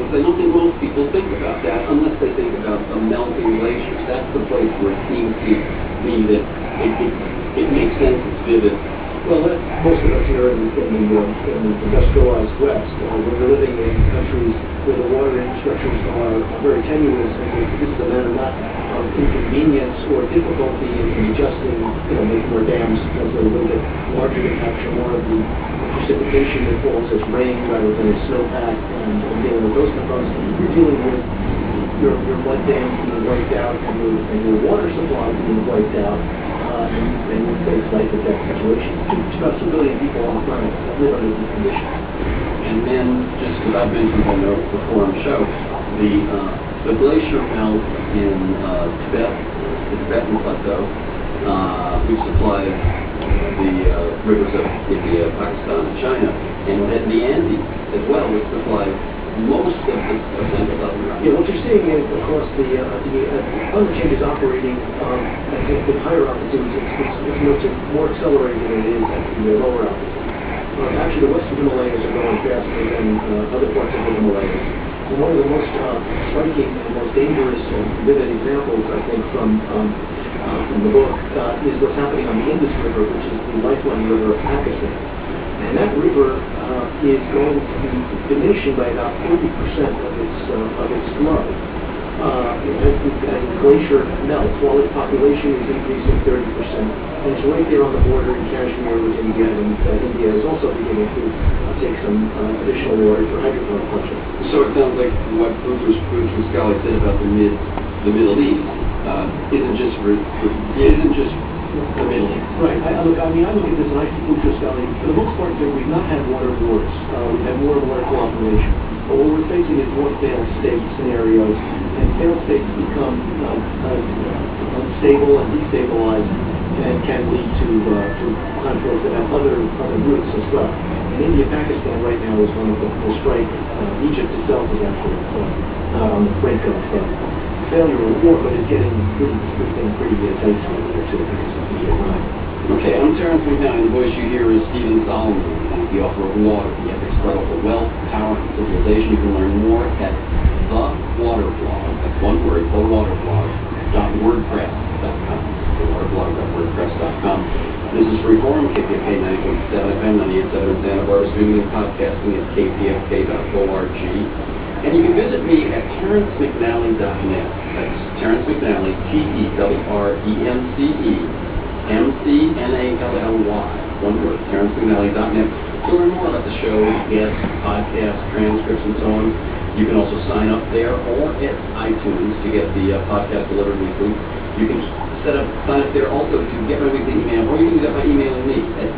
because I don't think most people think about that unless they think about the melting glaciers. That's the place where it seems to me that it makes sense, it's vivid. Well, most of us here in the industrialized West, we're living in countries where the water infrastructures are very tenuous, and this is a matter not of inconvenience or difficulty in adjusting, making more dams because they're a little bit larger to capture more of the precipitation that falls as rain rather than as snowpack, and dealing with those components. You're dealing with your flood dams being wiped out and your water supply being wiped out. And you face life or death situation. About 2 billion people on the planet that live under these conditions. And then, just because I've mentioned on the forum show, the glacier melt in Tibet, the Tibetan Plateau, which supplies the rivers of India, Pakistan, and China, and then the Andes as well, which supplies most of the Central Southern America. Yeah, what you're seeing is across the climate change is operating at higher altitudes. It's much more accelerated than it is at the lower altitudes. Actually, the western Himalayas are going faster than other parts of the Himalayas. And one of the most striking and most dangerous and vivid examples, I think, from the book is what's happening on the Indus River, which is the lifeline river of Pakistan. And that river is going to be diminishing by about 40% of its flow as the glacier melts, while its population is increasing 30%. And it's right there on the border in Kashmir with India, and India is also beginning to take some additional water for hydropower projects. So it sounds like what Bruce Scali said about the Middle East isn't just the Middle East. Right. I look at this and I see Boutros Ghali. For the most part, we've not had water wars. We've had more water cooperation. But what we're facing is more failed state scenarios, and failed states become unstable and destabilized, and can lead to conflicts that have other roots as well. And India, Pakistan right now is one of the most striking. Egypt itself is actually not on the brink of failure or war, but it's getting pretty tight over there too. Okay, I'm Terrence McNally. The voice you hear is Stephen Solomon, the author of Water, the Epic Struggle for Wealth, Power, and Civilization. You can learn more at The Water Blog. That's one word, thewaterblog.wordpress.com. thewaterblog.wordpress.com. This is Freeform, KPFK 90.7 FM, 98.7 in Santa Barbara, streaming and podcasting at kpfk.org. And you can visit me at TerrenceMcNally.net. That's Terrence McNally, TerrenceMcNally, one word, TerrenceMcNally.net. To learn more about the show, guests, podcasts, transcripts, and so on. You can also sign up there or at iTunes to get the podcast delivered weekly. You can sign up there also to get my weekly email, or you can do that by emailing me at